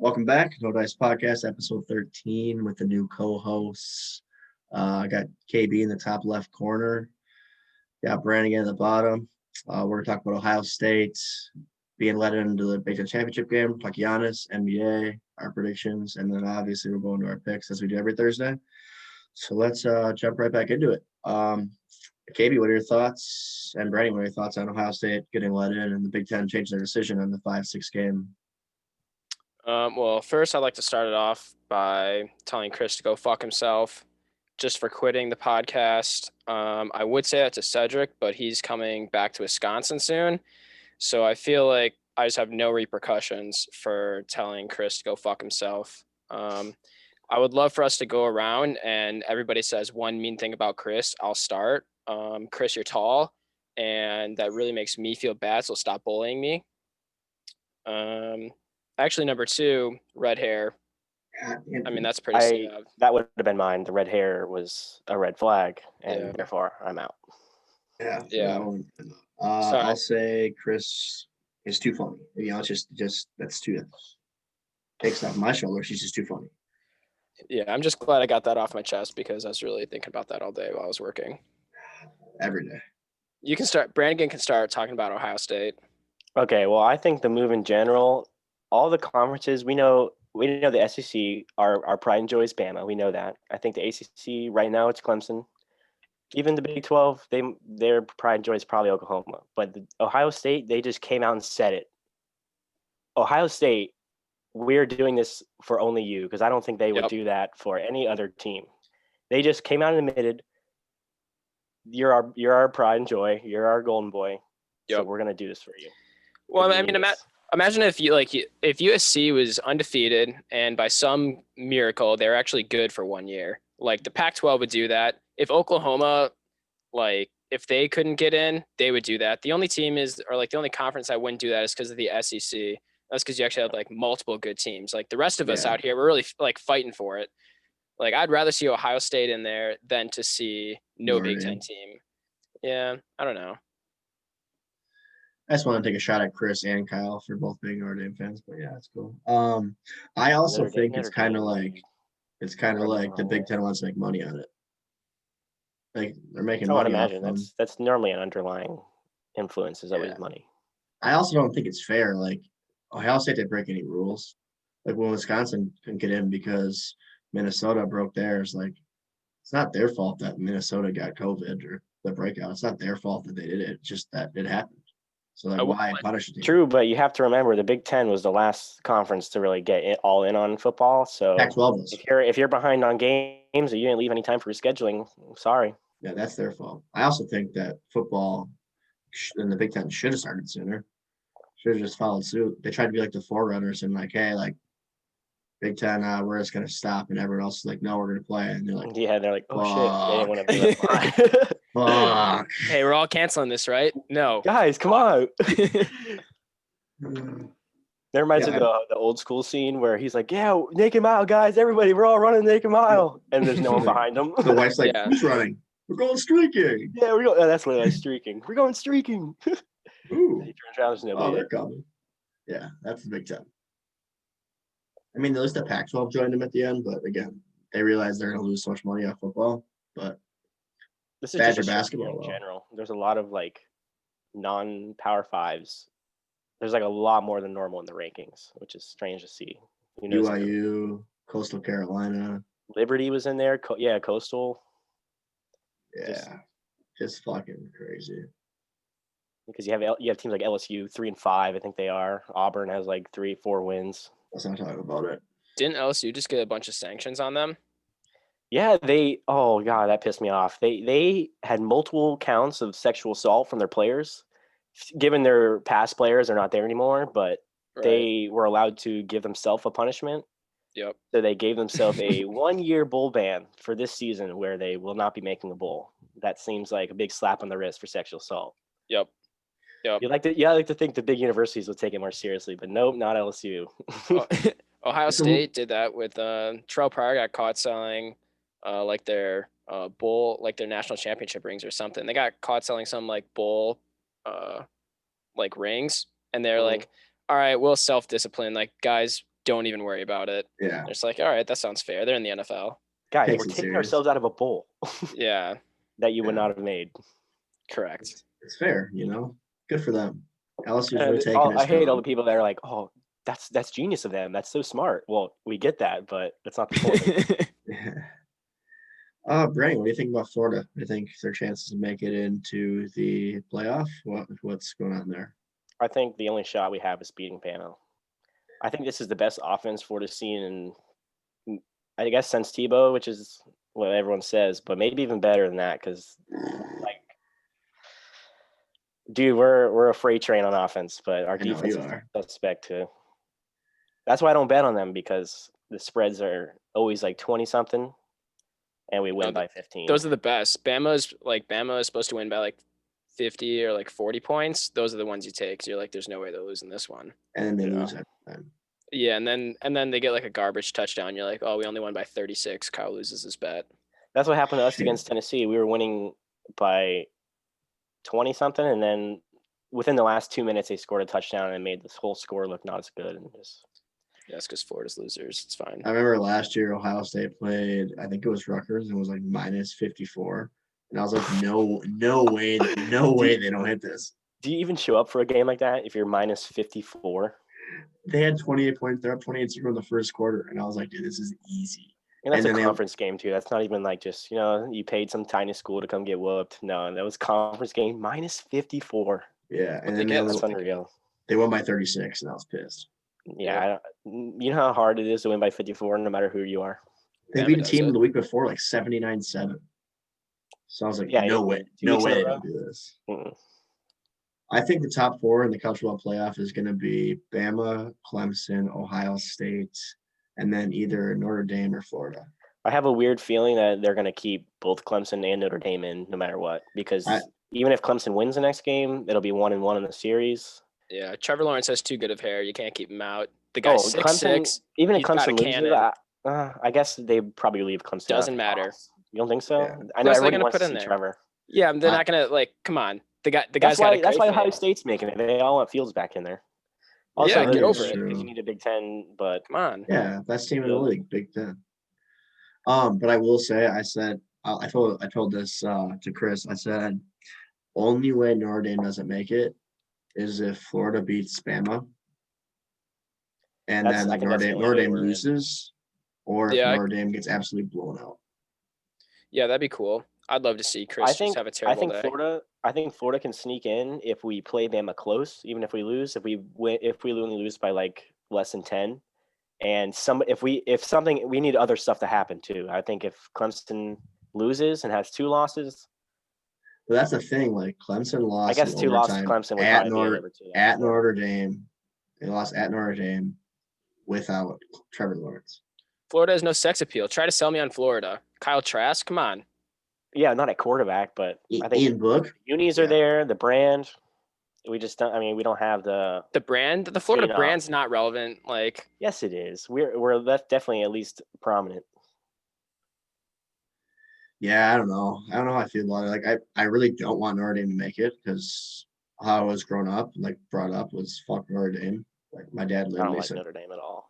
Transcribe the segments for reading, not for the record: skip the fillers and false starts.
Welcome back. No Dice Podcast, episode 13 with the new co-hosts. I got KB in the top left corner. Got Brandon at the bottom. We're going to talk about Ohio State being led into the Big Ten Championship game, talk Giannis, NBA, our predictions, and then obviously we're going to our picks as we do every Thursday. So let's jump right back into it. KB, what are your thoughts? And Brandon, what are your thoughts on Ohio State getting let in and the Big Ten changing their decision on the 5-6 game? Well, first I'd like to start it off by telling Chris to go fuck himself just for quitting the podcast. I would say that to Cedric, but he's coming back to Wisconsin soon. So I feel like I just have no repercussions for telling Chris to go fuck himself. I would love for us to go around and everybody says one mean thing about Chris. I'll start. Chris, you're tall, and that really makes me feel bad, so stop bullying me. Actually, number 2, red hair. I mean, that's pretty sad. That would have been mine. The red hair was a red flag, and therefore I'm out. Yeah. I'll say Chris is too funny. You know, it's just that's too takes off my shoulders. She's just too funny. Yeah, I'm just glad I got that off my chest because I was really thinking about that all day while I was working. Every day. You can start. Brandon can start talking about Ohio State. Okay, well, I think the move in general, all the conferences, we know the SEC, our pride and joy is Bama. We know that. I think the ACC right now it's Clemson. Even the Big 12, their pride and joy is probably Oklahoma. But the Ohio State, they just came out and said it. Ohio State, we're doing this for only you, because I don't think they would do that for any other team. They just came out and admitted, you're our pride and joy, you're our golden boy. So we're gonna do this for you. Well, I mean, imagine if if USC was undefeated and by some miracle they're actually good for 1 year. Like the Pac-12 would do that. If Oklahoma, if they couldn't get in, they would do that. The only the only conference I wouldn't do that is because of the SEC. That's because you actually have multiple good teams. Like the rest of us out here, we're really fighting for it. Like I'd rather see Ohio State in there than to see no Big Ten team. Yeah, I don't know. I just want to take a shot at Chris and Kyle for both being Notre Dame fans, but yeah, it's cool. I also think it's kind of like the Big Ten wants to make money on it. Like they're making money. I would imagine that's normally an underlying influence is always money. I also don't think it's fair. Like Ohio State didn't break any rules. Like when Wisconsin couldn't get in because Minnesota broke theirs. Like it's not their fault that Minnesota got COVID or the breakout. It's not their fault that they did it. It's just that it happened. So why punish a team? True, but you have to remember the Big Ten was the last conference to really get it all in on football. So Pac-12 was. If you're behind on games or you didn't leave any time for rescheduling, sorry. Yeah, that's their fault. I also think that football in the Big Ten should have started sooner. Should have just followed suit. They tried to be like the forerunners and hey, Big Ten, we're just gonna stop, and everyone else is like, no, we're gonna play, and they're like, they're like, oh shit, they didn't want to do it. Fuck. Hey, we're all canceling this, right? No, guys, come on. That reminds me of the old school scene where he's like, yeah, naked mile, guys, everybody, we're all running naked mile, and there's no one behind them. The wife's like, who's running? We're going streaking. Yeah, that's literally streaking. We're going streaking. Ooh. He turns around, there's nobody. They're coming. Yeah, that's the Big Ten. I mean, at least the Pac-12 joined them at the end, but again, they realized they're going to lose so much money off football. But this is just basketball in general. There's a lot of non-power fives. There's a lot more than normal in the rankings, which is strange to see. BYU, Coastal Carolina, Liberty was in there. Coastal. Yeah, just fucking crazy. Because you have teams like LSU 3-5, I think they are. Auburn has 3-4 wins. Let's not talk about it. Didn't LSU just get a bunch of sanctions on them? Yeah, oh god, that pissed me off. They had multiple counts of sexual assault from their players. Given their past players are not there anymore, but they were allowed to give themselves a punishment. Yep. So they gave themselves a 1-year bowl ban for this season where they will not be making a bowl. That seems like a big slap on the wrist for sexual assault. Yep. You like to think the big universities will take it more seriously, but nope, not LSU. Ohio State did that with Terrell Pryor got caught selling their bowl, their national championship rings or something. They got caught selling some bowl rings, and they're all right, we'll self-discipline. Guys, don't even worry about it. Yeah. It's like, all right, that sounds fair. They're in the NFL. Guys, Takes we're it taking serious. ourselves out of a bowl Yeah, that you would Yeah. not have made. correct. It's fair, Good for them. LSU's really taking I it hate all strong. the people that are like, "Oh, that's genius of them. That's so smart." Well, we get that, but that's not the point. Yeah. Brandon, what do you think about Florida? Do you think their chances to make it into the playoff? What's going on there? I think the only shot we have is beating Bama. I think this is the best offense Florida's seen in, I guess, since Tebow, which is what everyone says, but maybe even better than that because, like, dude, we're a freight train on offense, but our I know defense you is are. suspect too. That's why I don't bet on them because the spreads are always like 20-something, and we win No, by 15. Those are the best. Bama is supposed to win by like 50 or like 40 points. Those are the ones you take. 'Cause you're like, there's no way they're losing this one. And then they Yeah. lose every time. Yeah, and then they get like a garbage touchdown. You're like, oh, we only won by 36. Kyle loses his bet. That's what happened to us Shit. against Tennessee. We were winning by 20-something, and then within the last 2 minutes, they scored a touchdown and made this whole score look not as good. And just Yeah, it's because Florida's losers. It's fine. I remember last year Ohio State played, I think it was Rutgers, and it was like minus 54. And I was like, no way they don't hit this. do you even show up for a game like that if you're minus 54? They had 28 points. They're up 28-0 in the first quarter. And I was like, dude, this is easy. And that's And a then conference game too. That's not even like just, you paid some tiny school to come get whooped. No, that was conference game minus 54. Yeah. And they then get? That's unreal. they won by 36, and I was pissed. Yeah, you know how hard it is to win by 54, no matter who you are. They Bama beat a does team it. the week before like 79-7. So I was like, Yeah, no way. 2 No weeks in a way row? to do this. Mm-mm. I think the top four in the college football playoff is going to be Bama, Clemson, Ohio State, and then either Notre Dame or Florida. I have a weird feeling that they're going to keep both Clemson and Notre Dame in no matter what, because even if Clemson wins the next game, it'll be 1-1 in the series. Yeah, Trevor Lawrence has too good of hair. You can't keep him out. The guy's 6'6". Clemson, even if he's got Clemson a loses, cannon. I guess they probably leave Clemson. Doesn't out. matter. You don't think so? Yeah. I know else are they everybody gonna wants put to in see there? Trevor. Yeah, they're not gonna come on. The guy's got a great That's why face. Ohio State's making it. They all want Fields back in there. Also, Yeah, get over it. because you need a Big Ten, but Come on. Yeah, best team in the league, Big Ten. But I will say, I told this to Chris. I said, only way Notre Dame doesn't make it is if Florida beats Bama, and then Notre Dame loses, or if Notre Dame gets absolutely blown out. Yeah, that'd be cool. I'd love to see Chris just have a terrible day. I think Florida can sneak in if we play Bama close, even if we lose. If we only lose by like less than 10, and we need other stuff to happen too. I think if Clemson loses and has 2 losses, but that's the thing. Like Clemson lost. I guess 2 losses. Clemson would at probably be able to. At Notre Dame. They lost at Notre Dame without Trevor Lawrence. Florida has no sex appeal. Try to sell me on Florida. Kyle Trask, come on. Yeah, not at quarterback, but I think Ian Book. Unis are there. The brand. We just don't. I mean, we don't have the brand. The Florida brand's not relevant. Like, yes, it is. We're definitely at least prominent. Yeah, I don't know how I feel about it. Like, I really don't want Notre Dame to make it because how I was brought up was fuck Notre Dame. Like my dad literally I don't like said Notre Dame at all.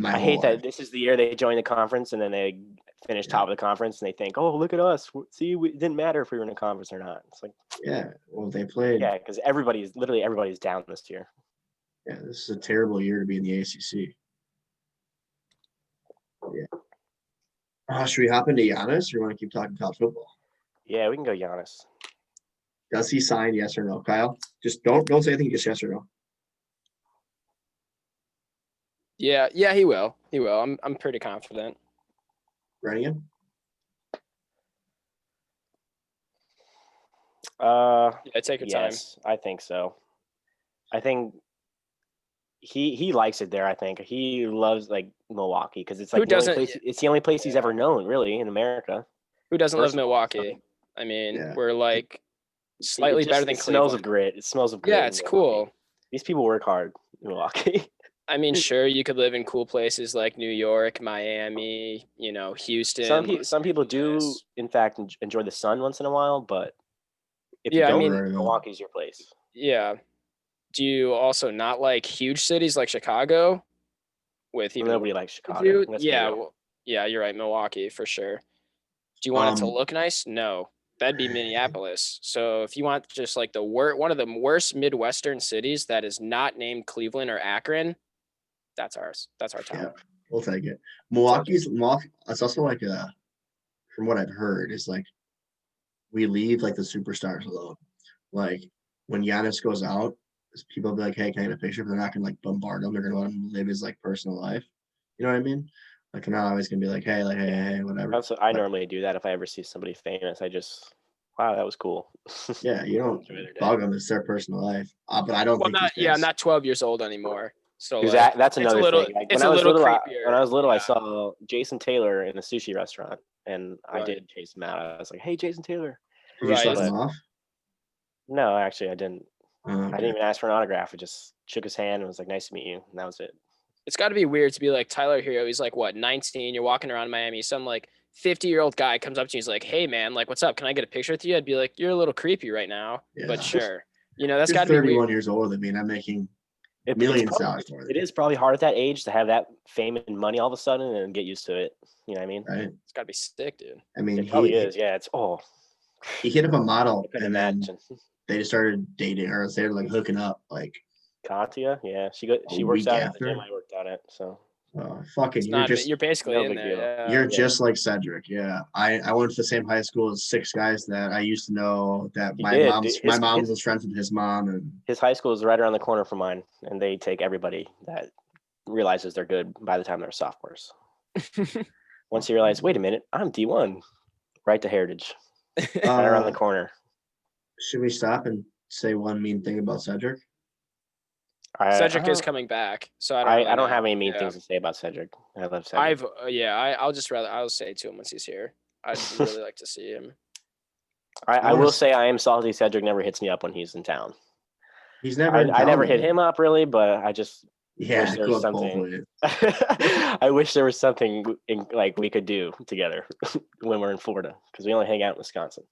I hate that this is the year they join the conference and then they finish top of the conference and they think, oh, look at us. See, it didn't matter if we were in a conference or not. It's like, yeah, well, they played. Yeah, because everybody's down this year. Yeah, this is a terrible year to be in the ACC. Yeah. Should we hop into Giannis, or you want to keep talking college football? Yeah, we can go Giannis. Does he sign? Yes or no, Kyle? Just don't say anything. Just yes or no. Yeah, he will. He will. I'm pretty confident. Brannigan? Take your time. I think so. I think he likes it there. I think he loves like Milwaukee because it's like it's the only place he's ever known really in America. Who doesn't love Milwaukee? I mean, we're like slightly better than Cleveland. Smells of grit. It smells of grit. Yeah, it's cool. These people work hard in Milwaukee. I mean, sure, you could live in cool places like New York, Miami, Houston. Some people do, in fact, enjoy the sun once in a while, but if you don't, Milwaukee's your place. Yeah. Do you also not like huge cities like Chicago? with Well, even nobody likes Chicago. do. Let's be Yeah, real. well, yeah, you're right. Milwaukee for sure. Do you want it to Um, look nice? No, that'd be Minneapolis. So if you want just like one of the worst Midwestern cities that is not named Cleveland or Akron, that's ours. That's our town. Yeah, we'll take it. Milwaukee. It's also like from what I've heard, is like we leave like the superstars alone. Like when Giannis goes out, people will be like, "Hey, can I get a picture?" But they're not gonna like bombard him. They're gonna let him live his like personal life. You know what I mean? Like they're not always gonna be like, "Hey, like hey, whatever." I But, normally do that if I ever see somebody famous. I just, wow, that was cool. yeah, you don't Enjoy their day. bug them. It's their personal life. But I don't Well, think these I'm days. not 12 years old anymore. So like, Exactly. That's it's a another little, thing. Like it's when a I was little little, creepier. I Yeah. saw Jason Taylor in a sushi restaurant, and I Right. did chase him out. I was like, "Hey, Jason Taylor." Did you Right. suck But- them off? No, actually, I didn't. I Okay. didn't even ask for an autograph. I just shook his hand and was like, "Nice to meet you," and that was it. It's got to be weird to be like Tyler Hero. He's like, what, 19? You're walking around Miami. Some like 50-year-old guy comes up to you. He's like, hey, man, like, what's up? Can I get a picture with you? I'd be like, you're a little creepy right now, Yeah. but sure. You know, that's You're got to be 31 weird. years older than me, and I'm making It's millions of probably- dollars more. It is probably hard at that age to have that fame and money all of a sudden and get used to it. You know what I mean? Right? It's got to be sick, dude. I mean, It probably is. Yeah. It's he hit up a I model, couldn't and then imagine. they just started dating, or they were like hooking up. Like, Katya, yeah, she A works week out at the after? gym I worked out at. So fucking, It's not, you're basically no in big there. deal. Yeah. you're yeah. just like Cedric. Yeah, I went to the same high school as 6 guys that I used to know. That He my did, mom's dude. my mom was friends with his mom, and His high school is right around the corner from mine, and they take everybody that realizes they're good by the time they're sophomores. Once you realize, wait a minute, I'm D1, right to Heritage, right around the corner. should we stop and say one mean thing about Cedric? Cedric is I coming back, so I don't don't have know. any mean Yeah. things to say about Cedric. I love Cedric. I'll say to him once he's here. I'd really like to see him. I will say I am salty Cedric never hits me up when he's in town. He's never. I never hit him up really, but I just Yeah, wish there go was up both something. ways. I wish there was something like we could do together when we're in Florida because we only hang out in Wisconsin.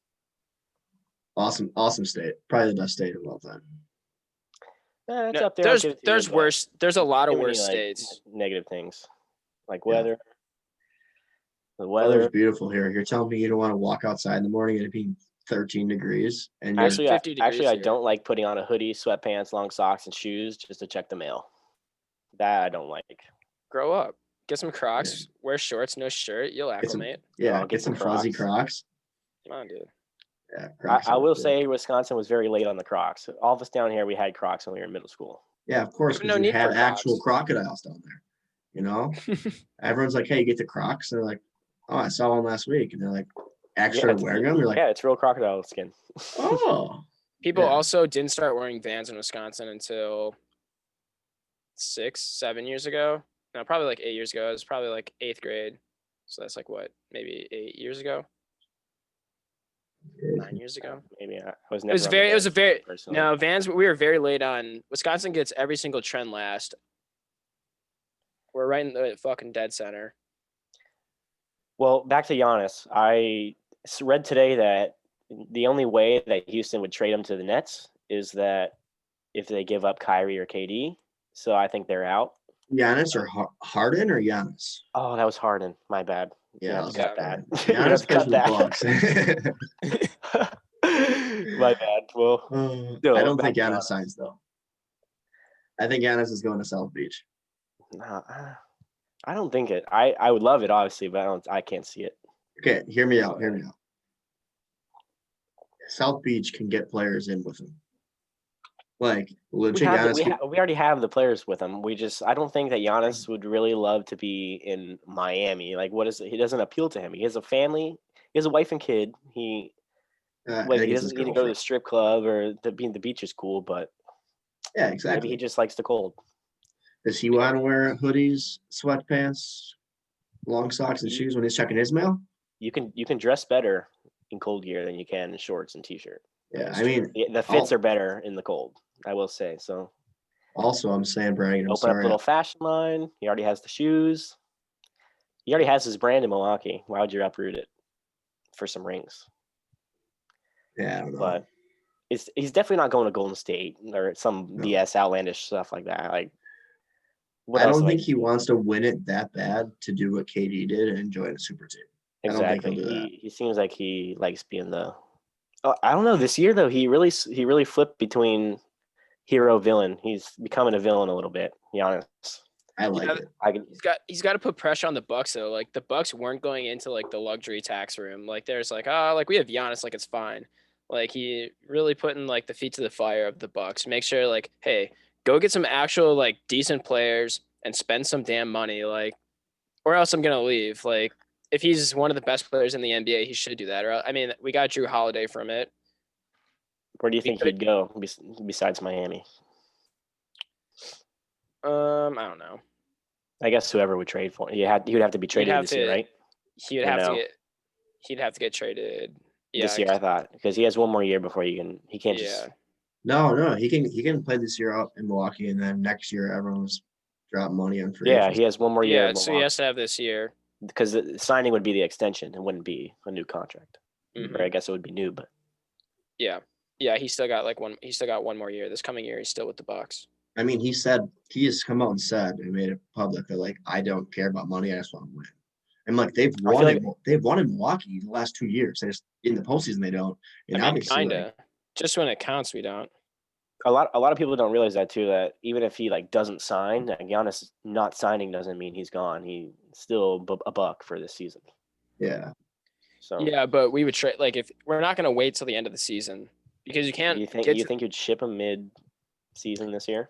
Awesome state. Probably the best state of all time. It's No, up there. I'll give it to there's you, but worse. There's a lot of too many, worse like, states. negative things, like Yeah. weather. The Weather's weather. beautiful here. You're telling me you don't want to walk outside in the morning and it being 13 degrees, and you're Actually, 50 degrees I here. don't like putting on a hoodie, sweatpants, long socks, and shoes just to check the mail. That I don't like. Grow up. Get some Crocs. Wear shorts, no shirt. You'll Get some- acclimate. yeah, I'll get some fuzzy Crocs. Come on, dude. Yeah, Crocs I are will cool. say Wisconsin was very late on the Crocs. All of us down here, we had Crocs when we were in middle school. Yeah, of course, There's no because you need have for actual Crocs. crocodiles down there. You know, everyone's like, "Hey, you get the Crocs?" And they're like, "Oh, I saw one last week," and they're like, "Actually wearing them?" You're like, Yeah, it's real crocodile skin. "Oh." People Yeah. also didn't start wearing Vans in Wisconsin until 6, 7 years ago. No, probably like 8 years ago. It was probably like 8th grade. So that's like what, maybe 8 years ago, 9 years ago. Maybe I was It never. was on the very. It was a Vans very. personally. No, Vans. We were very late on. Wisconsin gets every single trend last. We're right in the fucking dead center. Well, back to Giannis. I read today that the only way that Houston would trade him to the Nets is that if they give up Kyrie or KD. So I think they're out. Giannis or Harden or Giannis? Oh, that was Harden. My bad. Yeah, You have I'll to cut say that. that. You have Giannis to plays cut for the that. Bucks. My bad. Well, I don't think back to Giannis signs though. I think Giannis is going to South Beach. Nah, I don't think it. I would love it, obviously, but I can't see it. Okay, hear me out. South Beach can get players in with him. Like legit, We already have the players with him. I don't think that Giannis would really love to be in Miami. Like, what is it? He doesn't appeal to him. He has a family. He has a wife and kid. He I think he it's doesn't his need to go to the girlfriend. strip club or to be in the beach is cool, but Yeah, maybe exactly. he just likes the cold. Does he want to wear hoodies, sweatpants, long socks, and shoes when he's checking his mail? You can dress better in cold gear than you can in shorts and t-shirt. Yeah, I mean, The fits are better in the cold, I will say. So also, I'm saying, Brian, I'm open up a sorry. little fashion line. He already has the shoes. He already has his brand in Milwaukee. Why would you uproot it for some rings? Yeah, I don't know. But he's definitely not going to Golden State or some No. BS outlandish stuff like that. Like What I else? don't think he wants to win it that bad to do what KD did and join a super team. Exactly. I don't think he'll do that. He seems like he likes being the. Oh, I don't know. This year though, he really flipped between hero villain. He's becoming a villain a little bit. Giannis. I like it. He's got to put pressure on the Bucks though. Like the Bucks weren't going into like the luxury tax room. Like there's like, oh, like we have Giannis, like it's fine. Like he really putting like the feet to the fire of the Bucks. Make sure like, hey, go get some actual like decent players and spend some damn money. Like, or else I'm gonna leave. Like if he's one of the best players in the NBA, he should do that. Or I mean, we got Drew Holiday from it. Where do you think he'd go besides Miami? I don't know. I guess whoever would trade for him. He would have to be traded this year, right? He'd have to get traded. Yeah, this year, I thought, because he has one more year before he can't just. No, he can play this year out in Milwaukee, and then next year everyone's dropping money on free. Yeah, he has one more year. Yeah, so he has to have this year because the signing would be the extension. It wouldn't be a new contract. Mm-hmm. Or I guess it would be new, but. Yeah, he still got one more year. This coming year, he's still with the Bucks. I mean, he has come out and said and made it public that like I don't care about money, I just want to win. And like they've won in Milwaukee the last 2 years. They just in the postseason they don't. And obviously, kinda. Just when it counts, we don't. A lot of people don't realize that too. That even if he like doesn't sign, Giannis not signing doesn't mean he's gone. He's still a buck for this season. Yeah. So yeah, but we would trade like if we're not going to wait till the end of the season because you can't. You think you'd ship him mid-season this year?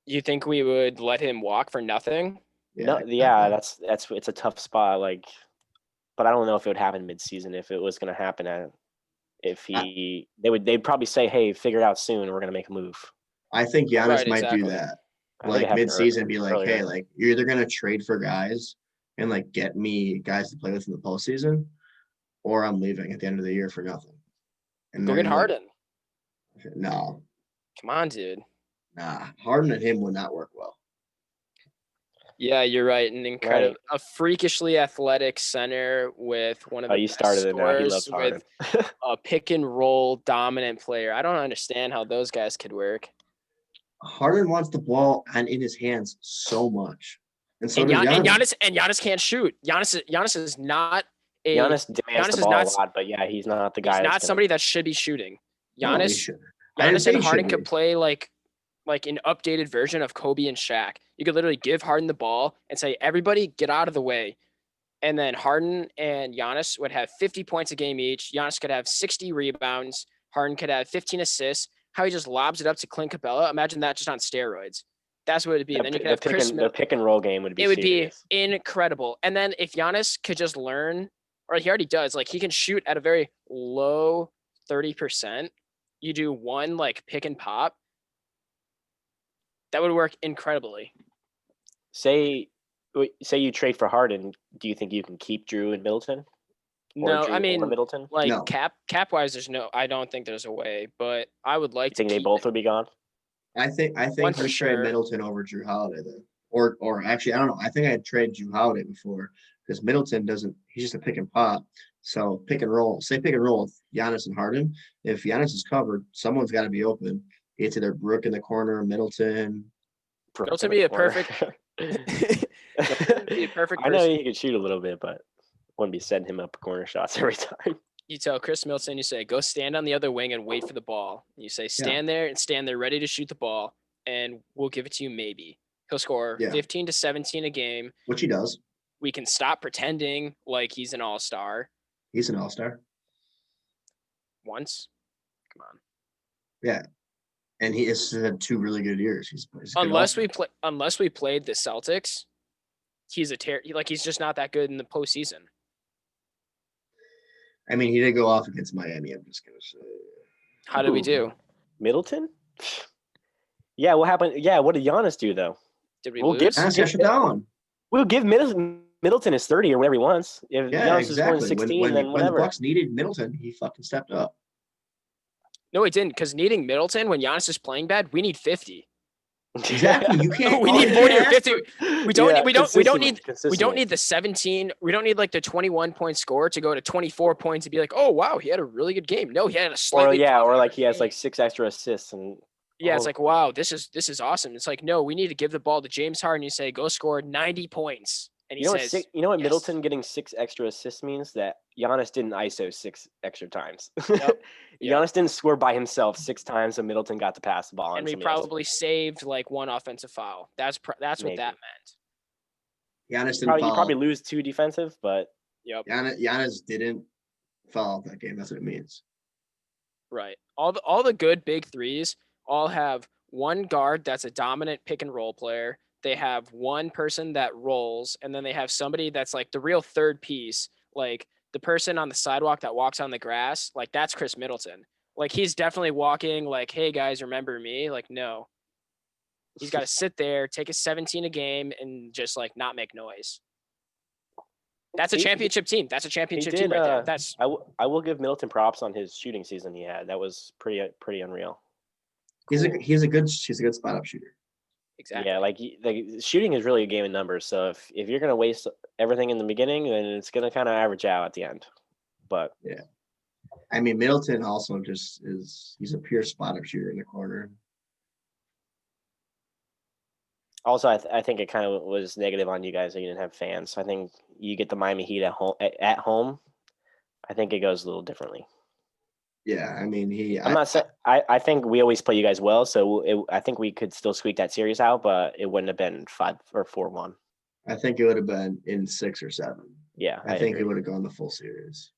You think we would let him walk for nothing? That's it's a tough spot. Like, but I don't know if it would happen mid-season. If it was going to happen they'd probably say, hey, figure it out soon. We're going to make a move. I think Giannis might do that. Like mid-season, be like, hey, like you're either going to trade for guys and like get me guys to play with in the postseason, or I'm leaving at the end of the year for nothing. And go get Harden. No. Come on, dude. Nah, Harden and him would not work well. Yeah, you're right. An incredible, a freakishly athletic center with one of the best scorers with a pick and roll dominant player. I don't understand how those guys could work. Harden wants the ball in his hands so much, and Giannis can't shoot. Giannis is not a Giannis demands the ball a lot, but yeah, he's not the guy. He's not somebody that should be shooting. Giannis and Harden could play like an updated version of Kobe and Shaq. You could literally give Harden the ball and say, everybody get out of the way. And then Harden and Giannis would have 50 points a game each. Giannis could have 60 rebounds. Harden could have 15 assists. How he just lobs it up to Clint Capella. Imagine that just on steroids. That's what it'd be. And then you could have the pick and roll game would be would be incredible. And then if Giannis could just learn, or he already does, like he can shoot at a very low 30%. You do one like pick and pop. That would work incredibly. Say you trade for Harden. Do you think you can keep Drew and Middleton? No, I mean, Middleton? Like no. cap wise, I don't think there's a way, but I would like to think they both would be gone. I think we trade Middleton over Drew Holiday then, or actually I don't know. I think I'd trade Drew Holiday before because Middleton doesn't. He's just a pick and pop. So pick and roll. Say pick and roll with Giannis and Harden. If Giannis is covered, someone's got to be open. It's either Brook in the corner, Middleton. Middleton be a perfect. Be a perfect. I know he could shoot a little bit, but wouldn't be setting him up corner shots every time. You tell Chris Middleton, you say, go stand on the other wing and wait for the ball. You say, stand there ready to shoot the ball, and we'll give it to you maybe. He'll score 15 to 17 a game. Which he does. We can stop pretending like he's an all-star. He's an all-star. Once. Come on. Yeah. And he has had 2 really good years. He's unless we played the Celtics, he's he's just not that good in the postseason. I mean, he did go off against Miami. I'm just gonna say. How did we do? Middleton? Yeah, what happened? Yeah, what did Giannis do though? Did we lose? We'll give Middleton his 30 or whatever he wants. If Giannis is scoring 16, then whatever. When the Bucks needed Middleton, he fucking stepped up. No, it didn't, because needing Middleton when Giannis is playing bad, we need 50. Exactly. You can't. We need 40 or 50. We don't need the 17. We don't need like the 21 point score to go to 24 points and be like, oh wow, he had a really good game. No, he had a slightly. Or like he has like 6 extra assists and Yeah, it's like, wow, this is awesome. It's like, no, we need to give the ball to James Harden. You say, go score 90 points. And he says, you know what yes. Middleton getting 6 extra assists means? That Giannis didn't ISO 6 extra times. Yep. Giannis didn't score by himself 6 times, so Middleton got to pass the ball. And we probably saved like one offensive foul. That's what that meant. Giannis didn't you probably lose 2 defensive, but yep. Giannis didn't foul out that game. That's what it means. Right. All the good big threes all have one guard that's a dominant pick and roll player. They have one person that rolls, and then they have somebody that's like the real third piece, like the person on the sidewalk that walks on the grass. Like that's Chris Middleton. Like he's definitely walking like, hey guys, remember me? Like, no. He's got to sit there, take a 17 a game, and just like not make noise. That's a championship team. That's a championship team right there. That's I will give Middleton props on his shooting season he had. That was pretty unreal. Cool. He's a good spot up shooter. Exactly. Yeah, like shooting is really a game of numbers. So if you're gonna waste everything in the beginning, then it's gonna kind of average out at the end. But yeah, I mean Middleton also just he's a pure spot up shooter in the corner. Also, I think it kind of was negative on you guys that you didn't have fans. I think you get the Miami Heat at home. I think it goes a little differently. Yeah, I mean I'm not saying I think we always play you guys well, so I think we could still squeak that series out, but it wouldn't have been 5 or 4-1. I think it would have been in 6 or 7. Yeah, I think it would have gone the full series.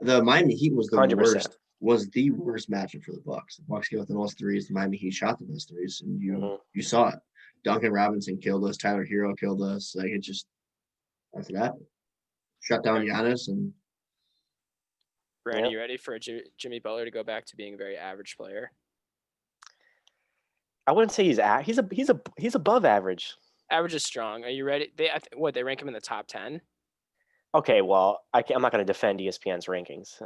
The Miami Heat was the 100%. worst. Was the worst matchup for the Bucks. The Bucks gave up the most threes. The Miami Heat shot the most threes, and you saw it. Duncan Robinson killed us. Tyler Hero killed us. Like it just that's what happened. Shut down Giannis and. Brandon, you ready for Jimmy Butler to go back to being a very average player? I wouldn't say he's above average. Average is strong. Are you ready? They rank him in the top 10? Okay, well, I'm not going to defend ESPN's rankings.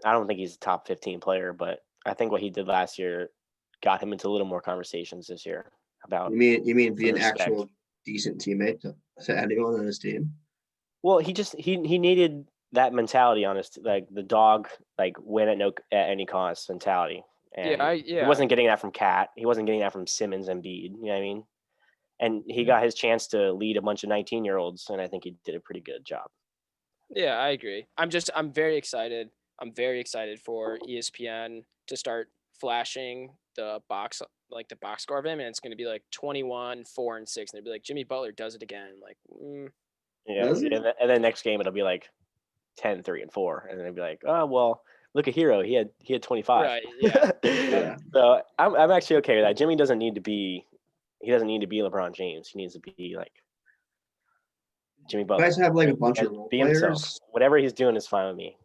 I don't think he's a top 15 player, but I think what he did last year got him into a little more conversations this year about. You mean be an actual decent teammate to anyone on his team? Well, he needed that mentality on his, like the dog, like win at any cost mentality. And he wasn't getting that from Cat. He wasn't getting that from Simmons and Embiid. You know what I mean? And he got his chance to lead a bunch of 19-year-olds, and I think he did a pretty good job. Yeah, I agree. I'm very excited. I'm very excited for ESPN to start flashing the box score of him, and it's going to be like 21, 4, and 6, and they'll be like, Jimmy Butler does it again. Like, yeah, and then next game it'll be like 10, 3, and 4, and then it'll be like, oh well, look at Hero, he had 25. Right. Yeah. So I'm actually okay with that. Jimmy doesn't need to be LeBron James. He needs to be like Jimmy Butler. You guys have like a bunch of role players. Himself. Whatever he's doing is fine with me.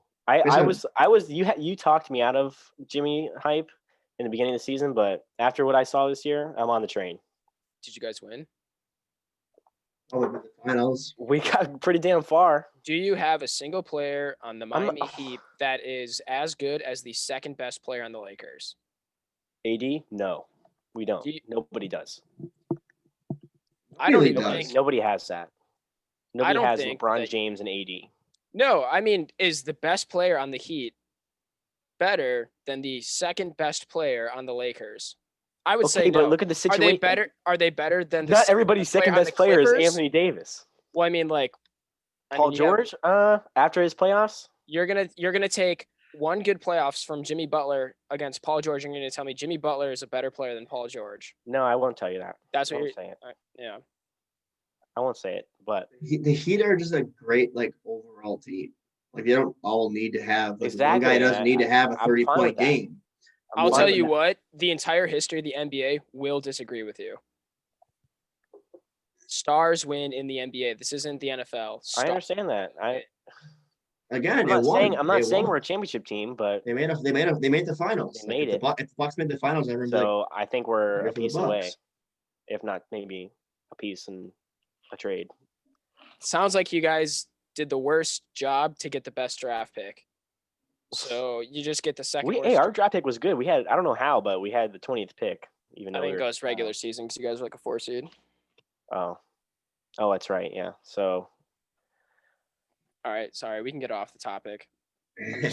You talked me out of Jimmy hype in the beginning of the season, but after what I saw this year, I'm on the train. Did you guys win? Oh, the finals. We got pretty damn far. Do you have a single player on the Miami Heat that is as good as the second best player on the Lakers? AD? No, we don't. Nobody does. I don't even think nobody has that. Nobody has LeBron James and AD. No, I mean, is the best player on the Heat better than the second best player on the Lakers? I would say no. But look at the situation. Are they better than the not everybody's second best player is Anthony Davis? Well, I mean, like Paul George. After his playoffs, you're gonna take one good playoffs from Jimmy Butler against Paul George. And you're gonna tell me Jimmy Butler is a better player than Paul George? No, I won't tell you that. That's what you're saying. Yeah. I won't say it, but the Heat are just a great like overall team. Like they don't all need to have one guy doesn't need to have a 30-point game. I'll tell you what, the entire history of the NBA will disagree with you. Stars win in the NBA. This isn't the NFL. I understand that. I'm not saying we're a championship team, but they made the finals. They made it. If the Bucks made the finals, so I think we're a piece away, if not maybe a piece in a trade. Sounds like you guys did the worst job to get the best draft pick. So you just get the second. Our draft pick was good. We had, I don't know how, but we had the 20th pick. Even though I think it goes regular season because you guys were like a 4 seed. Oh, that's right. Yeah. So. All right. Sorry, we can get off the topic.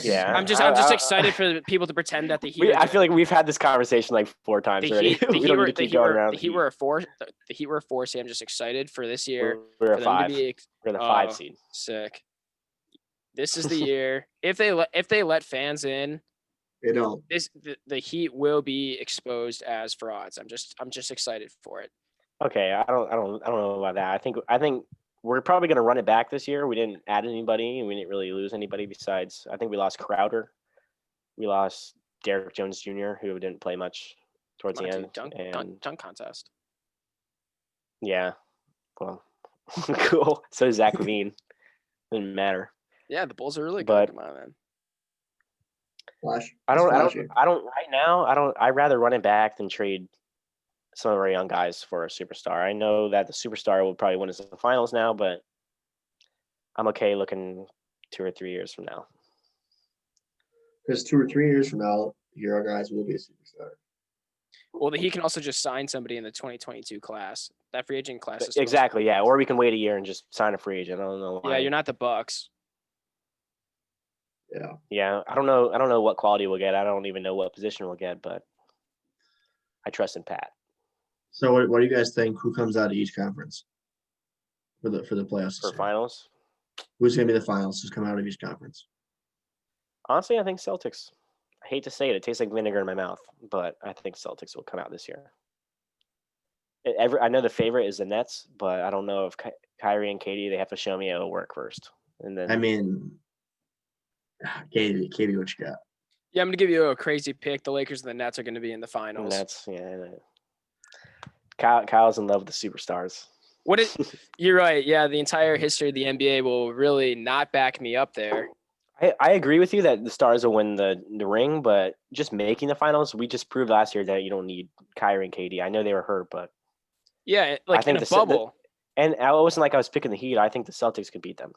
Yeah. I'm just excited for people to pretend that the Heat. I feel like we've had this conversation like 4 times already. We don't need to keep going around. The Heat were a 4. The Heat were a 4 seed. I'm just excited for this year. We're a for them 5. to be, We're the 5 seed. Sick. This is the year. If they let fans in, They don't. The Heat will be exposed as frauds. I'm just excited for it. Okay, I don't know about that. I think we're probably going to run it back this year. We didn't add anybody, and we didn't really lose anybody besides. I think we lost Crowder. We lost Derek Jones Jr., who didn't play much towards the end. Dunk contest. Yeah. Well, cool. So does Zach Levine. Didn't matter. Yeah, the Bulls are really good. But come on, man. Flash. I don't right now. I'd rather run it back than trade some of our young guys for a superstar. I know that the superstar will probably win us the finals now, but I'm okay looking 2 or 3 years from now. Because 2 or 3 years from now, your guys will be a superstar. Well, he can also just sign somebody in the 2022 class. That free agent class is exactly, yeah. Or we can wait a year and just sign a free agent. I don't know why. Yeah, you're not the Bucks. Yeah. Yeah, I don't know what quality we'll get. I don't even know what position we'll get, but I trust in Pat. So what do you guys think? Who comes out of each conference for the playoffs? For finals? Who's going to be the finals? Who's coming out of each conference? Honestly, I think Celtics. I hate to say it. It tastes like vinegar in my mouth, but I think Celtics will come out this year. I know the favorite is the Nets, but I don't know if Kyrie and Katie, they have to show me it'll work first. And then I mean, Katie, what you got? Yeah, I'm going to give you a crazy pick. The Lakers and the Nets are going to be in the finals. Nets, yeah. Kyle's in love with the superstars. You're right. Yeah, the entire history of the NBA will really not back me up there. I agree with you that the Stars will win the ring, but just making the finals, we just proved last year that you don't need Kyrie and KD. I know they were hurt, but yeah, like in a bubble. And it wasn't like I was picking the Heat. I think the Celtics could beat them.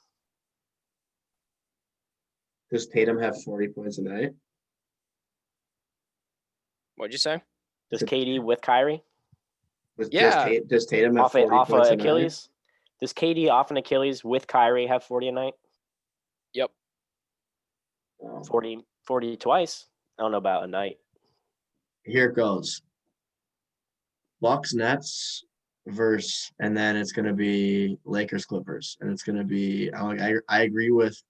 Does Tatum have 40 points a night? What'd you say? Does KD with Kyrie? Does Tatum have 40 off points of Achilles? Does KD off an Achilles with Kyrie have 40 a night? Yep. 40 twice. I don't know about a night. Here it goes. Bucks Nets and then it's going to be Lakers Clippers, and it's going to be. I agree with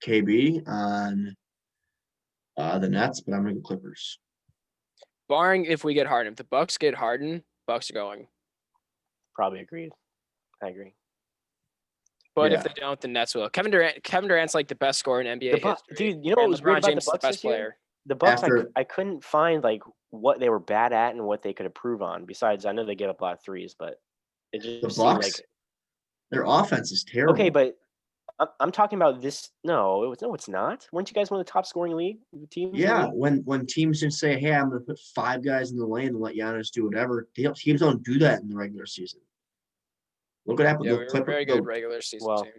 KB on the Nets, but I'm going to go Clippers. Barring if we get Harden, if the Bucks get Harden, Bucks are going. Probably agreed. I agree. But if they don't, the Nets will. Kevin Durant's like the best scorer in NBA history. Dude, you know what was LeBron weird about James the Bucks is the best this year? player. The Bucks, I couldn't find like what they were bad at and what they could improve on. Besides, I know they give up a lot of threes, but it just seemed like their offense is terrible. Okay, but I'm talking about this. No, it's not. Weren't you guys one of the top scoring league teams? Yeah, when teams just say, "Hey, I'm going to put 5 guys in the lane and let Giannis do whatever," teams don't do that in the regular season. Look what happened. Yeah, we were a very good regular season team.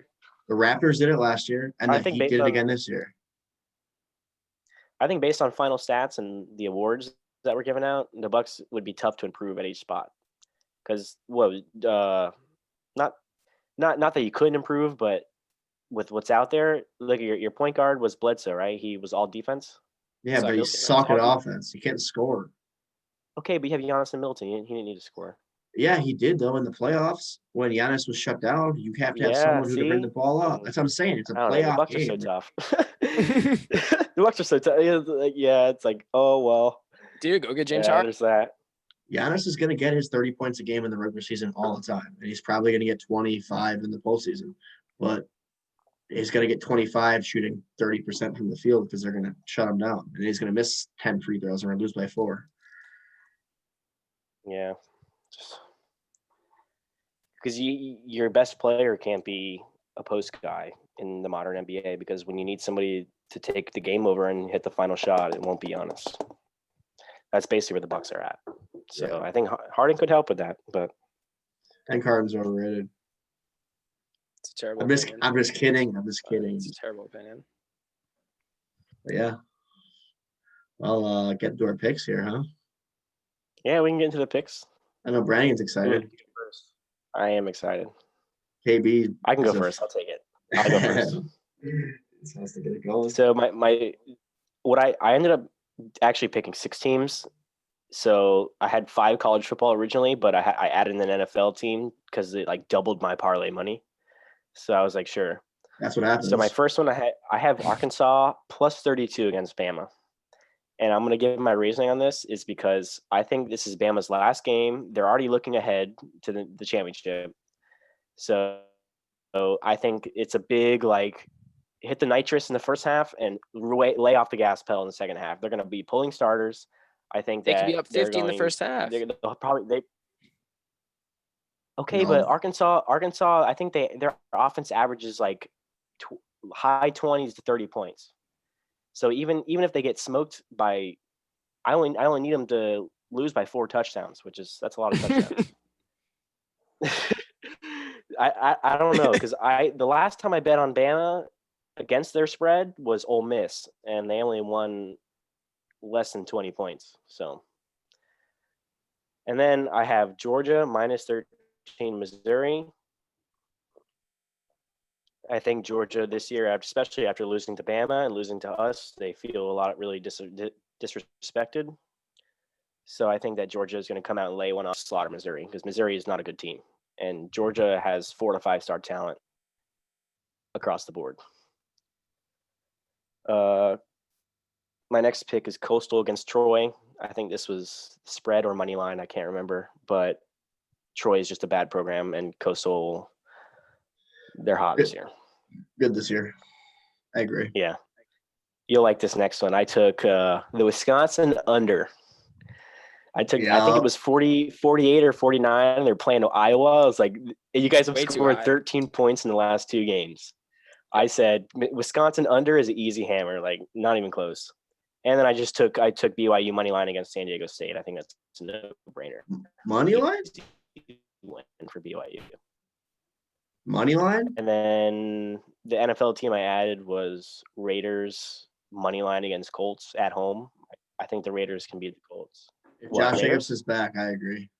The Raptors did it last year, and the Heat did it again this year. I think based on final stats and the awards that were given out, the Bucks would be tough to improve at each spot. Because not that you couldn't improve, but with what's out there, look, your point guard was Bledsoe, right? He was all defense. Yeah, but he sucked at offense. He can't score. Okay, but you have Giannis and Milton. He didn't need to score. Yeah, he did, though, in the playoffs. When Giannis was shut down, you have to have someone who can bring the ball up. That's what I'm saying. It's a playoff game. The Bucks are so tough. The Bucks are so tough. Yeah, it's like, oh, well. Dude, go get James Harden. There's that. Giannis is going to get his 30 points a game in the regular season all the time, and he's probably going to get 25 in the postseason. But he's going to get 25 shooting 30% from the field because they're going to shut him down, and he's going to miss 10 free throws and lose by 4. Yeah. Because your best player can't be a post guy in the modern NBA, because when you need somebody to take the game over and hit the final shot, it won't be Giannis. That's basically where the Bucks are at. So I think Harden could help with that, but I think Harden's overrated. It's a terrible opinion. I'm just kidding. It's a terrible opinion. But yeah. Well, get to our picks here, huh? Yeah, we can get into the picks. I know Brandon's excited. I am excited. KB. I can go first. I'll take it. I'll go first. Sounds to get it going. So I ended up actually picking 6 teams. So I had 5 college football originally, but I added an NFL team because it like doubled my parlay money. So I was like, sure. That's what happens. So my first one I have Arkansas plus 32 against Bama. And I'm going to give my reasoning on this is because I think this is Bama's last game. They're already looking ahead to the championship. So I think it's a big, like, hit the nitrous in the first half and lay off the gas pedal in the second half. They're going to be pulling starters. I think They could that be up 50 in the first half. They'll probably okay, No. but Arkansas, I think their offense averages like high 20s to 30 points. So even if they get smoked by, I only need them to lose by 4 touchdowns, that's a lot of touchdowns. I don't know, because the last time I bet on Bama against their spread was Ole Miss, and they only won less than 20 points. So, and then I have Georgia minus 13 Missouri. I think Georgia this year, especially after losing to Bama and losing to us, they feel a lot really disrespected. So I think that Georgia is going to come out and lay one off, slaughter Missouri, because Missouri is not a good team, and Georgia has 4 to 5 star talent across the board. My next pick is Coastal against Troy. I think this was spread or money line. I can't remember, but Troy is just a bad program, and Coastal, they're hot this year. Good this year. I agree. Yeah. You'll like this next one. I took the Wisconsin under. I think it was 48 or 49. They're playing Iowa. I was like, you guys have scored 13 points in the last 2 games. I said Wisconsin under is an easy hammer, like not even close. And then I took BYU money line against San Diego State. I think that's a no-brainer. Money line? Win for BYU. Money line? And then the NFL team I added was Raiders money line against Colts at home. I think the Raiders can beat the Colts. If Josh Jacobs is back, I agree.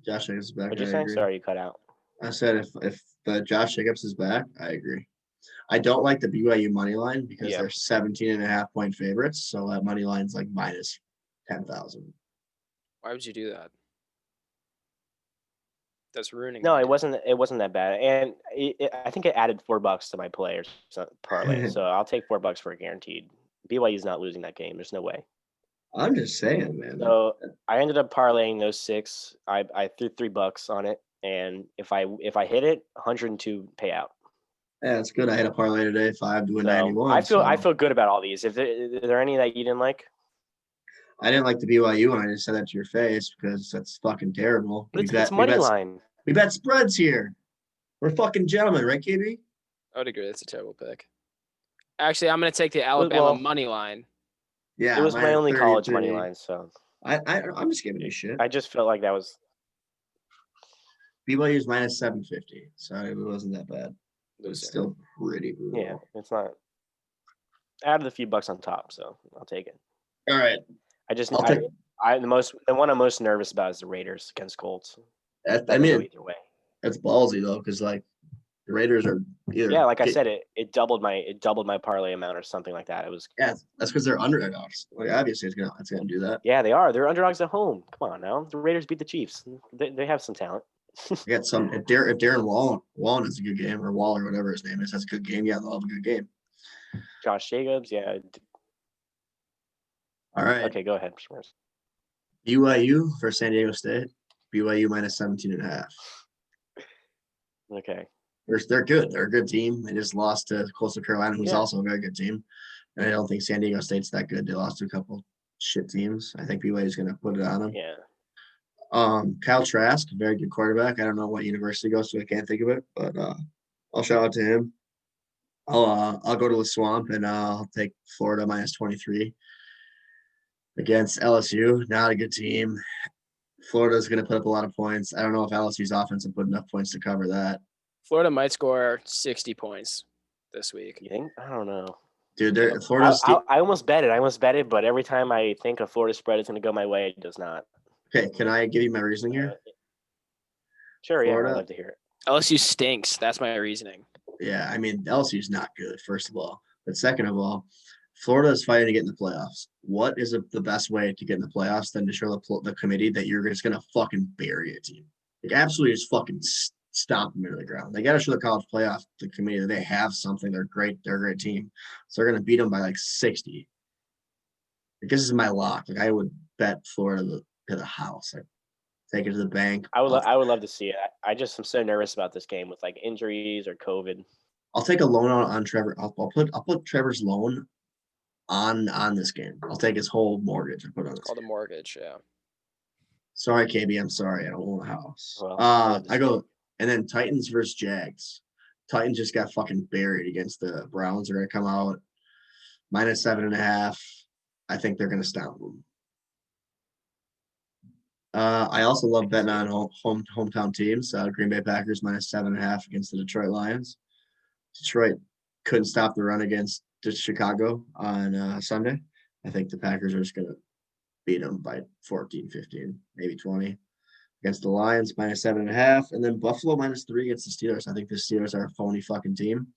Josh Jacobs is back. What'd you say? Sorry, you cut out. I said if Josh Jacobs is back, I agree. I don't like the BYU money line because they're 17.5 point favorites. So that money line's like minus 10,000. Why would you do that? That's ruining. No, it wasn't that bad, and I think it added $4 to my players parlay. So I'll take $4 for a guaranteed. BYU's not losing that game. There's no way. I'm just saying, man. So I ended up parlaying those 6. I threw $3 on it, and if I hit it, 102 payout. Yeah, it's good. I had a parlay today, 5 to a 91. I feel good about all these. Is there any that you didn't like? I didn't like the BYU one. I just said that to your face because that's fucking terrible. But it's money line. We bet spreads here. We're fucking gentlemen, right, KB? I would agree. That's a terrible pick. Actually, I'm going to take the Alabama money line. Yeah, it was my only college money line, so I'm just giving you shit. I just felt like that was BYU's minus 750, so it wasn't that bad. It's still pretty brutal. Yeah, it's not. Added a few bucks on top, so I'll take it. All right. The one I'm most nervous about is the Raiders against Colts. I mean, either way. That's ballsy though, because like the Raiders are either. Yeah, like I said, it doubled my parlay amount or something like that. It was. Yeah, that's because they're underdogs. Like obviously, it's gonna do that. Yeah, they are. They're underdogs at home. Come on now, the Raiders beat the Chiefs. They have some talent. You got some. If Darren Wallen has a good game, or Waller, whatever his name is, has a good game. Yeah, they'll have a good game. Josh Jacobs, yeah. All right. Okay, go ahead. BYU for San Diego State. BYU minus 17.5. Okay. They're good. They're a good team. They just lost to Coastal Carolina, who's also a very good team. And I don't think San Diego State's that good. They lost to a couple shit teams. I think BYU is going to put it on them. Yeah. Kyle Trask, very good quarterback. I don't know what university he goes to. I can't think of it, but I'll shout out to him. I'll go to the Swamp and I'll take Florida minus 23 against LSU. Not a good team. Florida's going to put up a lot of points. I don't know if LSU's offense will put enough points to cover that. Florida might score 60 points this week. You think? I don't know. Dude, Florida's. I almost bet it. But every time I think a Florida spread is going to go my way, it does not. Okay, can I give you my reasoning here? Sure, Florida, I'd love to hear it. LSU stinks. That's my reasoning. Yeah, I mean, LSU's not good, first of all. But second of all, Florida is fighting to get in the playoffs. What is the best way to get in the playoffs than to show the committee that you're just going to fucking bury a team? Like, absolutely just fucking stomp them into the ground. They got to show the committee that they have something. They're great. They're a great team. So they're going to beat them by like 60. Like, this is my lock. Like, I would bet Florida to the house. Like, take it to the bank. I would love to see it. I just am so nervous about this game with like injuries or COVID. I'll take a loan on Trevor. I'll put Trevor's loan on this game. I'll take his whole mortgage and put it on. It's called a mortgage. Yeah. Sorry, KB. I'm sorry. I don't own a house. Well, I go and then Titans versus Jags. Titans just got fucking buried against the Browns. They're gonna come out -7.5. I think they're gonna stomp them. I also love betting on hometown teams. Green Bay Packers -7.5 against the Detroit Lions. Detroit couldn't stop the run against Chicago on Sunday. I think the Packers are just going to beat them by 14, 15, maybe 20. Against the Lions, -7.5. And then Buffalo -3 against the Steelers. I think the Steelers are a phony fucking team.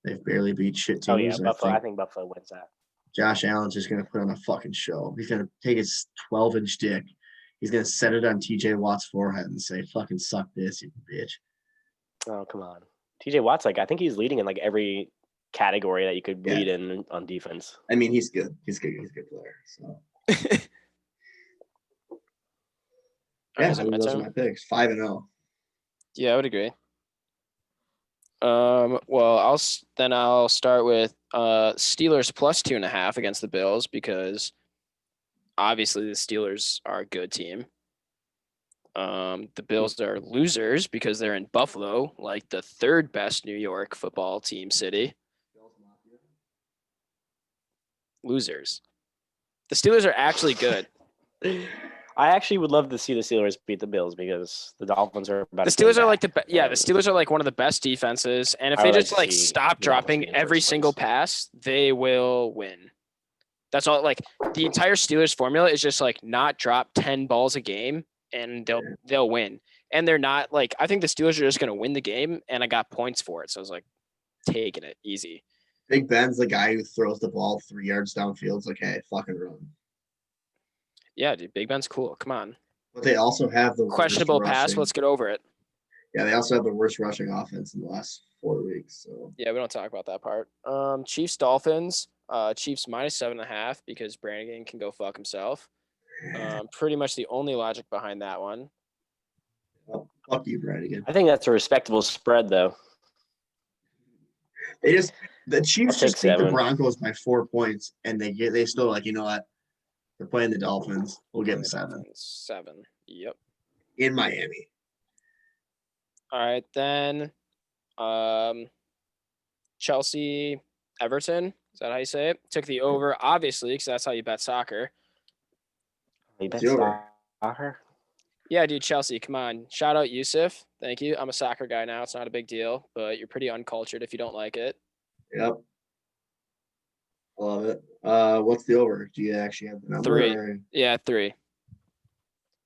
They've barely beat shit teams. Oh, yeah, Buffalo. I think Buffalo wins that. Josh Allen's just going to put on a fucking show. He's going to take his 12-inch dick. He's going to set it on TJ Watt's forehead and say, fucking suck this, you bitch. Oh, come on. TJ Watt's I think he's leading in like every category that you could lead in on defense. I mean, he's good. He's good. He's a good player. So yeah, those are my picks. 5-0. Yeah, I would agree. Well, I'll start with Steelers +2.5 against the Bills because obviously the Steelers are a good team. The Bills are losers because they're in Buffalo, like the third best New York football team city. Losers. The Steelers are actually good. I actually would love to see the Steelers beat the Bills because the Dolphins are about. The Steelers are like the Steelers are like one of the best defenses, and if they just like stop dropping every single pass, they will win. That's all. Like the entire Steelers formula is just like not drop 10 balls a game, and they'll win. And they're not like I think the Steelers are just going to win the game, and I got points for it, so I was like taking it easy. Big Ben's the guy who throws the ball 3 yards downfield. It's like, hey, fucking run. Yeah, dude, Big Ben's cool. Come on. But they also have the questionable pass. Let's get over it. Yeah, they also have the worst rushing offense in the last 4 weeks. So yeah, we don't talk about that part. Chiefs Dolphins. Chiefs -7.5 because Brannigan can go fuck himself. Pretty much the only logic behind that one. Well, fuck you, Brannigan. I think that's a respectable spread, though. The Chiefs just beat the Broncos by 4 points, and they still like, you know what? They're playing the Dolphins. We'll get them 7. 7. Yep. In Miami. All right, then. Chelsea Everton. Is that how you say it? Took the over, obviously, because that's how you bet soccer. You bet soccer? Yeah, dude, Chelsea, come on. Shout out Yusuf. Thank you. I'm a soccer guy now. It's not a big deal, but you're pretty uncultured if you don't like it. Yep. I love it. What's the over? Do you actually have the number? 3. Or? Yeah, 3.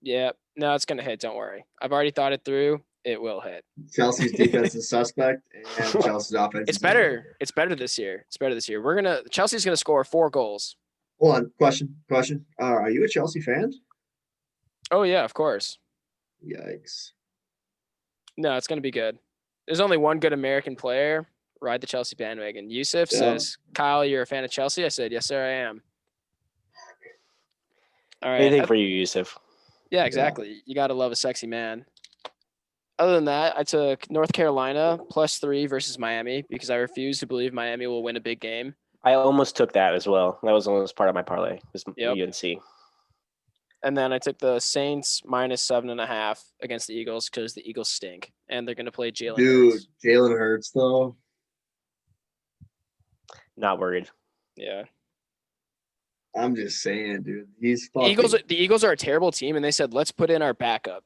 Yeah. No, it's going to hit. Don't worry. I've already thought it through. It will hit. Chelsea's defense is suspect, and Chelsea's offense It's better. It's better this year. Chelsea's going to score 4 goals. Hold on. Question. Are you a Chelsea fan? Oh, yeah, of course. Yikes. No, it's going to be good. There's only one good American player. Ride the Chelsea bandwagon. Yusuf says, Kyle, you're a fan of Chelsea? I said, yes, sir, I am. All right. Anything for you, Yusuf. Yeah, exactly. Yeah. You got to love a sexy man. Other than that, I took North Carolina +3 versus Miami because I refuse to believe Miami will win a big game. I almost took that as well. That was almost part of my parlay. UNC. And then I took the Saints -7.5 against the Eagles because the Eagles stink. And they're going to play Jalen Hurts. Dude, Jalen Hurts, though. Not worried. Yeah. I'm just saying, dude. He's fucking... The Eagles are a terrible team, and they said, let's put in our backup.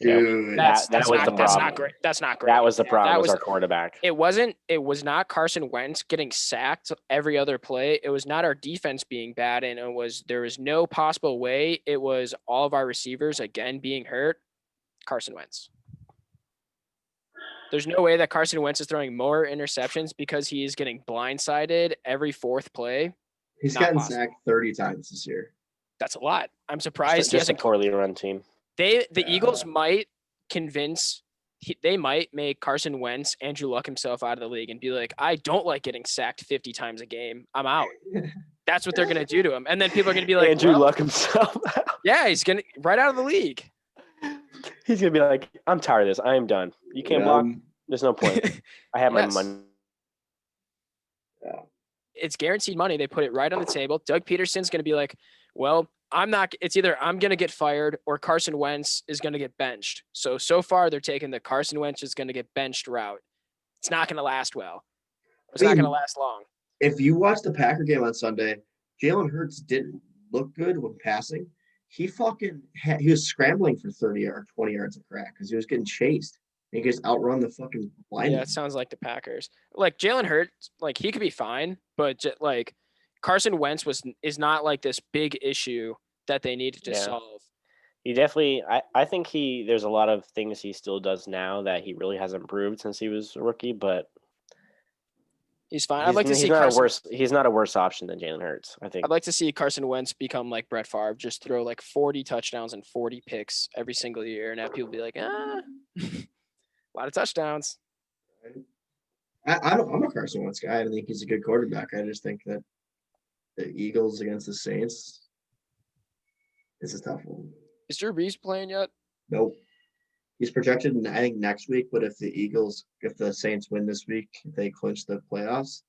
Dude, that was the problem. That's not great. That's not great. That was the problem. That was our quarterback. It was not Carson Wentz getting sacked every other play. It was not our defense being bad, and there was no possible way. It was all of our receivers again being hurt. Carson Wentz. There's no way that Carson Wentz is throwing more interceptions because he is getting blindsided every fourth play. He's Not gotten possible. sacked 30 times this year. That's a lot. I'm surprised he Just a hasn't. poorly run team. The Eagles might convince. They might make Carson Wentz, Andrew Luck himself out of the league and be like, I don't like getting sacked 50 times a game. I'm out. That's what they're going to do to him. And then people are going to be like, Andrew Luck himself. Yeah, he's going to right out of the league. He's going to be like, I'm tired of this. I am done. You can't block. There's no point. I have my money. Yeah. It's guaranteed money. They put it right on the table. Doug Peterson's going to be like, well, it's either I'm going to get fired or Carson Wentz is going to get benched. So far they're taking the Carson Wentz is going to get benched route. It's not going to last well. It's not going to last long. If you watch the Packer game on Sunday, Jalen Hurts didn't look good when passing. He was scrambling for 30 or 20 yards of crack because he was getting chased. And he just outrun the fucking line. Yeah, it sounds like the Packers. Like Jalen Hurts, like he could be fine, but like Carson Wentz is not like this big issue that they needed to solve. He definitely, I think there's a lot of things he still does now that he really hasn't improved since he was a rookie, but he's fine. I'd like to see he's not a worse option than Jalen Hurts, I think. I'd like to see Carson Wentz become like Brett Favre, just throw like 40 touchdowns and 40 picks every single year, and have people be like, a lot of touchdowns. I'm a Carson Wentz guy. I don't think he's a good quarterback. I just think that the Eagles against the Saints is a tough one. Is Drew Brees playing yet? Nope. He's projected, I think, next week. But if the Saints win this week, they clinch the playoffs.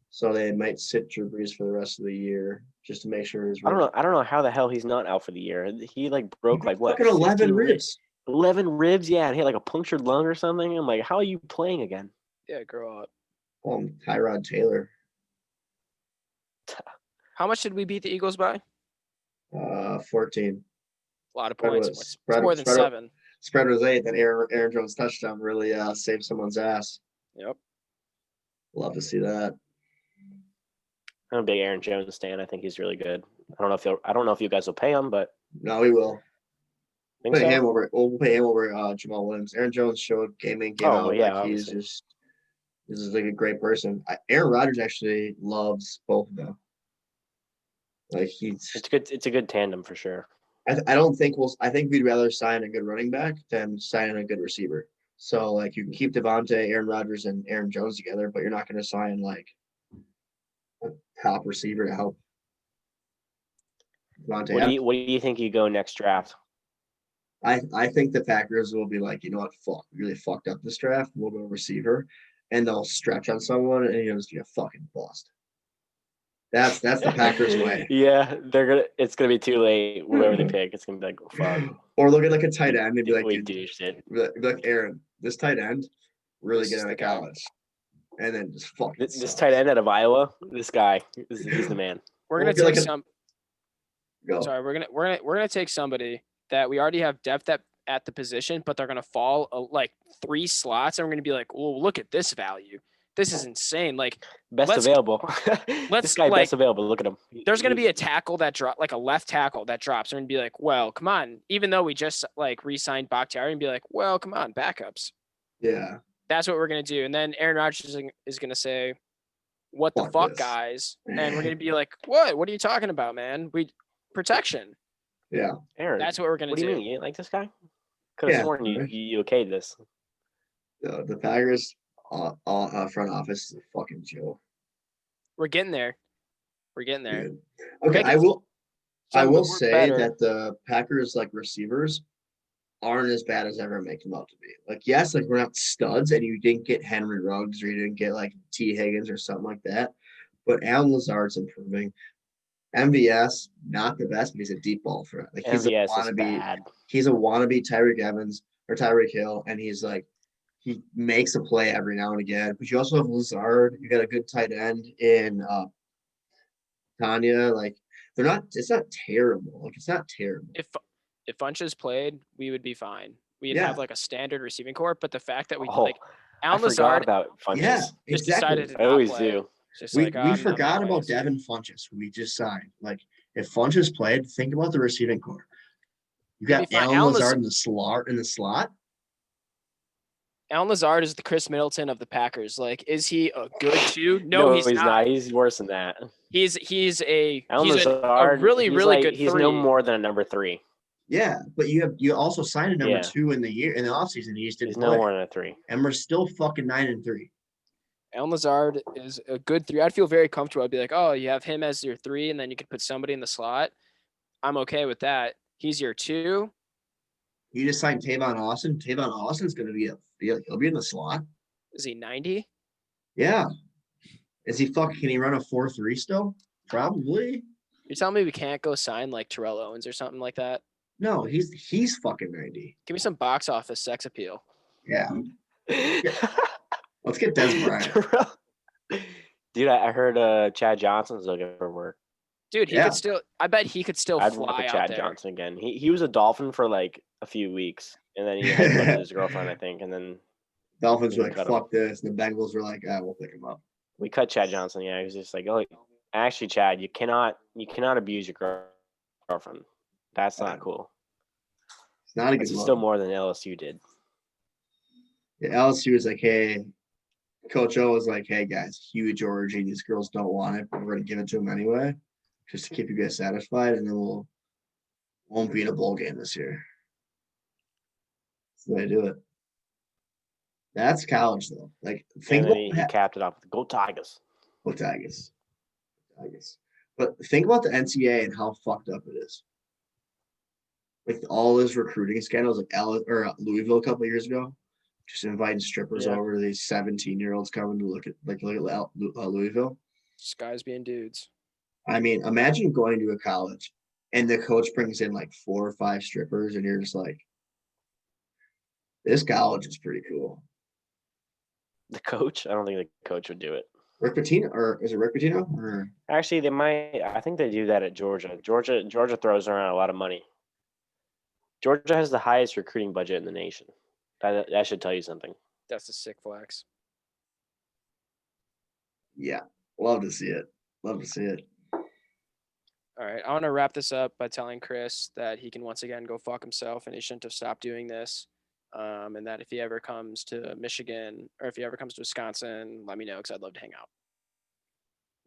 So they might sit Drew Brees for the rest of the year just to make sure his. I don't know how the hell he's not out for the year. He broke what? 11 ribs. 11 ribs, yeah. And he had a punctured lung or something. I'm like, how are you playing again? Yeah, grow up. Tyrod Taylor. How much did we beat the Eagles by? 14. A lot of points. It's more than 7. Spread was 8. Then Aaron Jones touchdown really saved someone's ass. Yep. Love to see that. I'm a big Aaron Jones stan. I think he's really good. I don't know if you guys will pay him, but no, we will. We'll pay him over Jamal Williams. Aaron Jones showed game in, game out. Yeah, he's like a great person. Aaron Rodgers actually loves both of them. It's a good tandem for sure. I think we'd rather sign a good running back than sign a good receiver. So you can keep Devontae, Aaron Rodgers, and Aaron Jones together, but you're not going to sign a top receiver to help Devontae. What do you think you go next draft? I think the Packers will be like, you know what, we really fucked up this draft. We'll go receiver, and they'll stretch on someone, and you'll just be a fucking bust. That's the Packers way. Yeah, it's gonna be too late. Whoever they pick, it's gonna be like, oh, fuck. Or look at a tight end and be like, be like, Aaron, this tight end really good out of college, and then just fuck. This tight end out of Iowa, this guy, he's the man. We're gonna take we're gonna take somebody that we already have depth at the position, but they're gonna fall 3 slots, and we're gonna be like, well, look at this value. This is insane. Best available. This guy best available. Look at him. There's going to be a tackle that drop, a left tackle that drops. We're going to be like, well, come on. Even though we just re-signed Bakhtiari, and be like, well, come on, backups. Yeah. That's what we're going to do. And then Aaron Rodgers is going to say, what the fuck, guys? And we're going to be like, what? What are you talking about, man? Protection. Yeah. Aaron. That's what we're going to do. What do you mean? You like this guy? Could have sworn you okayed this. The Packers. Front office is a fucking joke. We're getting there. Yeah. Okay, I will say that the Packers receivers aren't as bad as I ever make them out to be. Yes, we're not studs, and you didn't get Henry Ruggs or you didn't get T. Higgins or something like that. But Alan Lazard's improving. MVS, not the best, but he's a deep ball threat. He's a wannabe. He's a wannabe Tyreek Evans or Tyreek Hill, and he's he makes a play every now and again. But you also have Lazard. You got a good tight end in Tanya. It's not terrible. It's not terrible. If Funches played, we would be fine. We'd have a standard receiving corps. But the fact that we Alan Lazard about Funches. Yeah, just exactly. decided to I always play. do. We forgot about Devin Funches, who we just signed. If Funches played, think about the receiving corps. You got Alan Lazard in the slot. Alan Lazard is the Chris Middleton of the Packers. Like, is he a good 2? No, he's not. He's worse than that. He's Alan a Lazard, really, really good he's 3. no more than a number 3. Yeah, but you also signed a number Yeah. 2 in the offseason. He just didn't He's play. no more than a 3. And we're still fucking 9-3. Alan Lazard is a good 3. I'd feel very comfortable. I'd be like, oh, you have him as your 3, and then you could put somebody in the slot. I'm okay with that. He's your 2. You just signed Tavon Austin. Tavon Austin's going to he'll be in the slot. Is he 90? Yeah. Can he run a 4.3 still? Probably. You're telling me we can't go sign like Terrell Owens or something like that? No, he's fucking 90. Give me some box office sex appeal. Yeah. Let's get Des Bryant. Dude, I heard Chad Johnson's looking for work. Dude, I bet he could still I'd fly work with out Chad there. Johnson again. He was a Dolphin for like a few weeks, and then he had with his girlfriend, I think, and then Dolphins were like, cut fuck this. And the Bengals were like, we'll pick him up. we cut Chad Johnson. Yeah, he was just like, oh, actually, Chad, you cannot abuse your girlfriend. That's not cool. It's not a good It's look. still more than LSU did. Yeah, LSU was like, hey, Coach O was like, hey, guys, huge orgy. These girls don't want it, but we're going to give it to them anyway, just to keep you guys satisfied, and then won't be in a bowl game this year. That's the way to do it. That's college, though. Like, think And then about he capped it off with Go Tigers. Tigers. But think about the NCAA and how fucked up it is. Like all those recruiting scandals, like Louisville a couple of years ago, just inviting strippers over to these 17-year-olds coming to look at Louisville. Just guys being dudes. I mean, imagine going to a college and the coach brings in like 4 or 5 strippers, and you're just like, this college is pretty cool. The coach? I don't think the coach would do it. Rick Pitino, or is it Rick Pitino? Or Actually, they might. I think they do that at Georgia. Georgia throws around a lot of money. Georgia has the highest recruiting budget in the nation. That should tell you something. That's a sick flex. Yeah, love to see it. Love to see it. All right, I want to wrap this up by telling Chris that he can once again go fuck himself, and he shouldn't have stopped doing this. And that if he ever comes to Michigan or if he ever comes to Wisconsin, let me know because I'd love to hang out.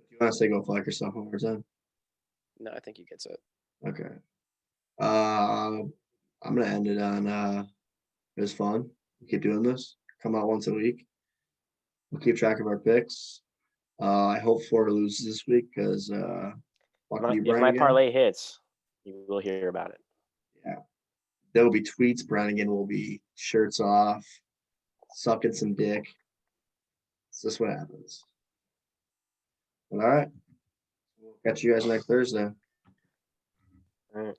You want to say go fuck yourself one more time? No, I think he gets it. Okay. I'm gonna end it on it was fun. We keep doing this. Come out once a week. We'll keep track of our picks. I hope Florida loses this week because if my parlay hits, you will hear about it. Yeah. There will be tweets. Brannigan will be shirts off, sucking some dick. It's just what happens. All right. We'll catch you guys next Thursday. All right.